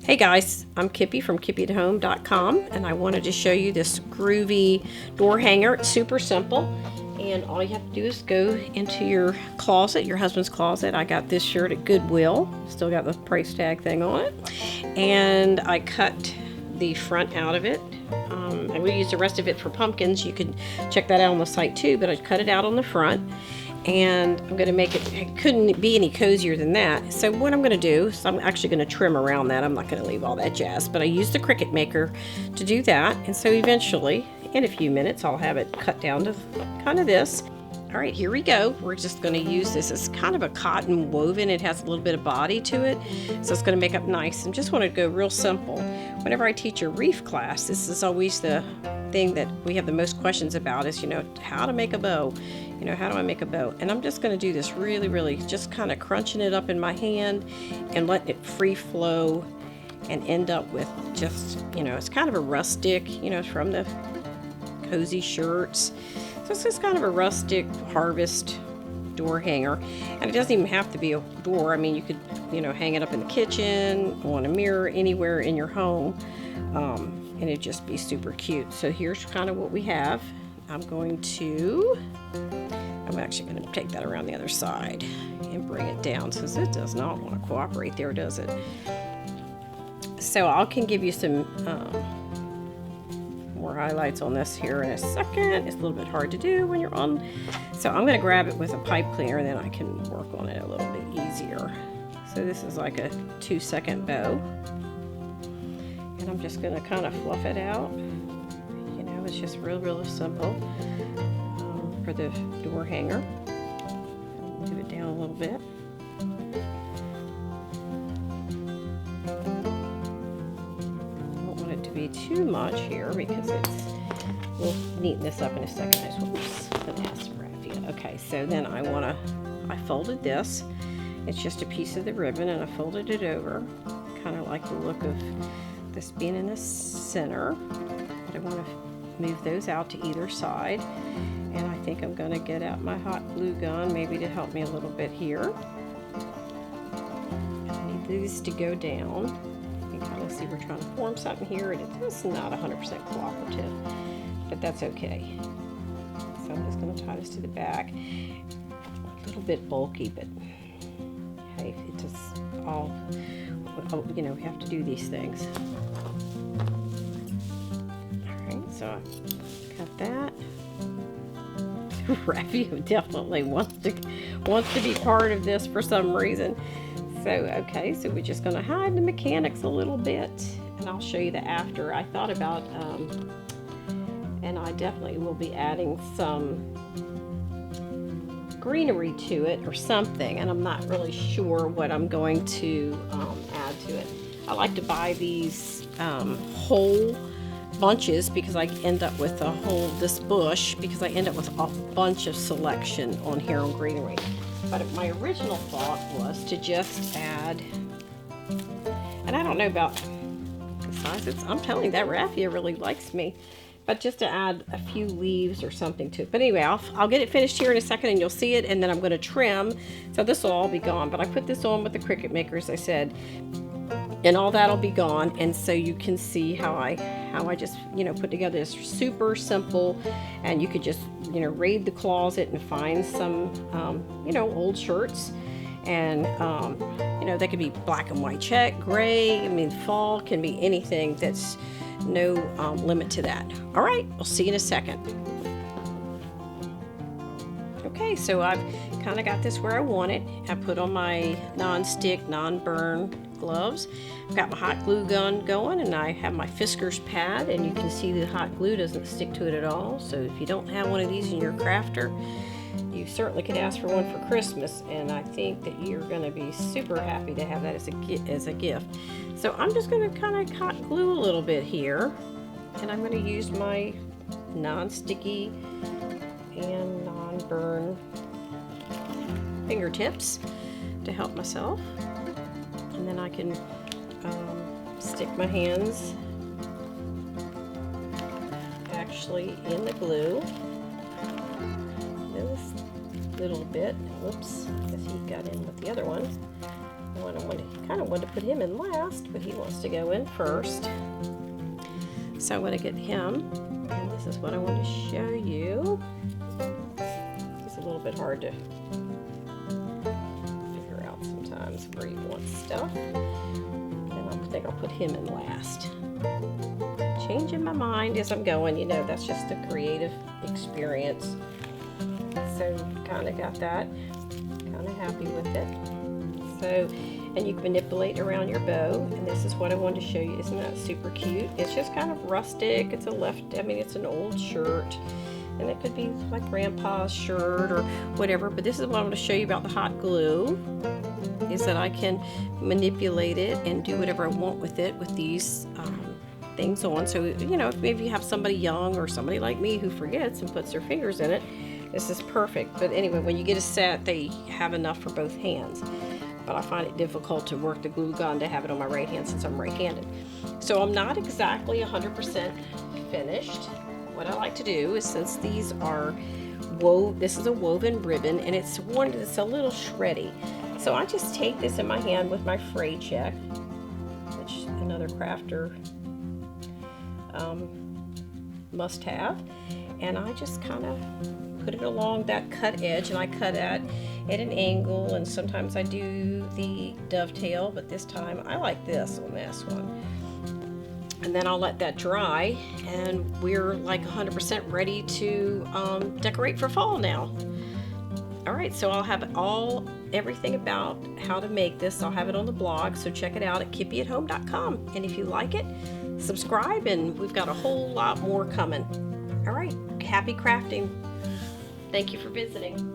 Hey guys, I'm Kippy from kippyatehome.com, and I wanted to show you this groovy door hanger. It's super simple, and all you have to do is go into your closet, your husband's closet. I got this shirt at Goodwill, still got the price tag thing on it, and I cut the front out of it. And we use the rest of it for pumpkins. You can check that out on the site too, but I cut it out on the front. And I'm going to make it couldn't be any cozier than that. So what I'm going to do is I'm actually going to trim around that. I'm not going to leave all that jazz, but I used the Cricut Maker to do that. And so eventually, in a few minutes, I'll have it cut down to kind of this. All right, here we go. We're just going to use this. It's kind of a cotton woven. It has a little bit of body to it, so it's going to make up nice. And just want to go real simple. Whenever I teach a reef class, this is always the thing that we have the most questions about is, how to make a bow. How do I make a bow? And I'm just going to do this really, just kind of crunching it up in my hand and letting it free flow and end up with just, it's kind of a rustic, from the cozy shirts. So it's just kind of a rustic harvest door hanger. And it doesn't even have to be a door. I mean, you could, hang it up in the kitchen, on a mirror, anywhere in your home. And it'd just be super cute. So here's kind of what we have. I'm actually going to take that around the other side and bring it down because it does not want to cooperate there, does it? So I can give you some more highlights on this here in a second. It's a little bit hard to do when you're on. So I'm going to grab it with a pipe cleaner and then I can work on it a little bit easier. So this is like a 2-second bow. And I'm just going to kind of fluff it out. It's just real simple for the door hanger. Move it down a little bit. I don't want it to be too much here because we'll neaten this up in a second. Whoops, that's raffia. Okay, so then I folded this. It's just a piece of the ribbon and I folded it over. Kind of like the look of this being in the center. But I want to move those out to either side, and I think I'm going to get out my hot glue gun maybe to help me a little bit here. I need these to go down. You can kind of see we're trying to form something here, and it's not 100% cooperative, but that's okay. So I'm just going to tie this to the back. A little bit bulky, but hey, it just all, we have to do these things. So I got that. Raffia definitely wants to be part of this for some reason. So okay, so we're just going to hide the mechanics a little bit, and I'll show you the after. I thought about, and I definitely will be adding some greenery to it or something, and I'm not really sure what I'm going to add to it. I like to buy these whole bunches because I end up with this bush because I end up with a bunch of selection on here on greenery. But my original thought was to just add, and I don't know about the size, I'm telling you that raffia really likes me, but just to add a few leaves or something to it. But anyway, I'll get it finished here in a second and you'll see it, and then I'm going to trim, so this will all be gone. But I put this on with the Cricut Maker, as I said, and all that'll be gone, and so you can see how I just put together this super simple, and you could just raid the closet and find some old shirts, and they could be black and white check, gray, I mean fall can be anything. That's no limit to that. All right, we'll see you in a second. Okay, so I've kind of got this where I want it. I put on my non-stick, non-burn gloves. I've got my hot glue gun going, and I have my Fiskars pad, and you can see the hot glue doesn't stick to it at all. So if you don't have one of these in your crafter, you certainly could ask for one for Christmas, and I think that you're going to be super happy to have that as a gift. So I'm just going to kind of hot glue a little bit here, and I'm going to use my non-sticky and non-burn fingertips to help myself. And then I can stick my hands actually in the glue. This little bit. Whoops, because he got in with the other one. I kind of want wanted to put him in last, but he wants to go in first. So I'm going to get him, and this is what I want to show you. It's a little bit hard to figure out sometimes where you want stuff. And I think I'll put him in last. Changing my mind as I'm going, you know, that's just a creative experience. So kind of got that, kind of happy with it. So, and you can manipulate around your bow, and this is what I wanted to show you. Isn't that super cute? It's just kind of rustic. It's it's an old shirt, and it could be like Grandpa's shirt or whatever, but this is what I want to show you about the hot glue, is that I can manipulate it and do whatever I want with it with these things on. So, you know, if maybe you have somebody young or somebody like me who forgets and puts their fingers in it, this is perfect. But anyway, when you get a set, they have enough for both hands. But I find it difficult to work the glue gun to have it on my right hand since I'm right-handed. So I'm not exactly 100% finished. What I like to do is, since these are this is a woven ribbon, and it's one that's a little shreddy. So I just take this in my hand with my fray check, which another crafter must have, and I just kind of put it along that cut edge, and I cut at an angle, and sometimes I do the dovetail, but this time I like this on this one. And then I'll let that dry, and we're like 100% ready to decorate for fall now. All right, so I'll have everything about how to make this. I'll have it on the blog, so check it out at kippyathome.com. And if you like it, subscribe, and we've got a whole lot more coming. All right, happy crafting. Thank you for visiting.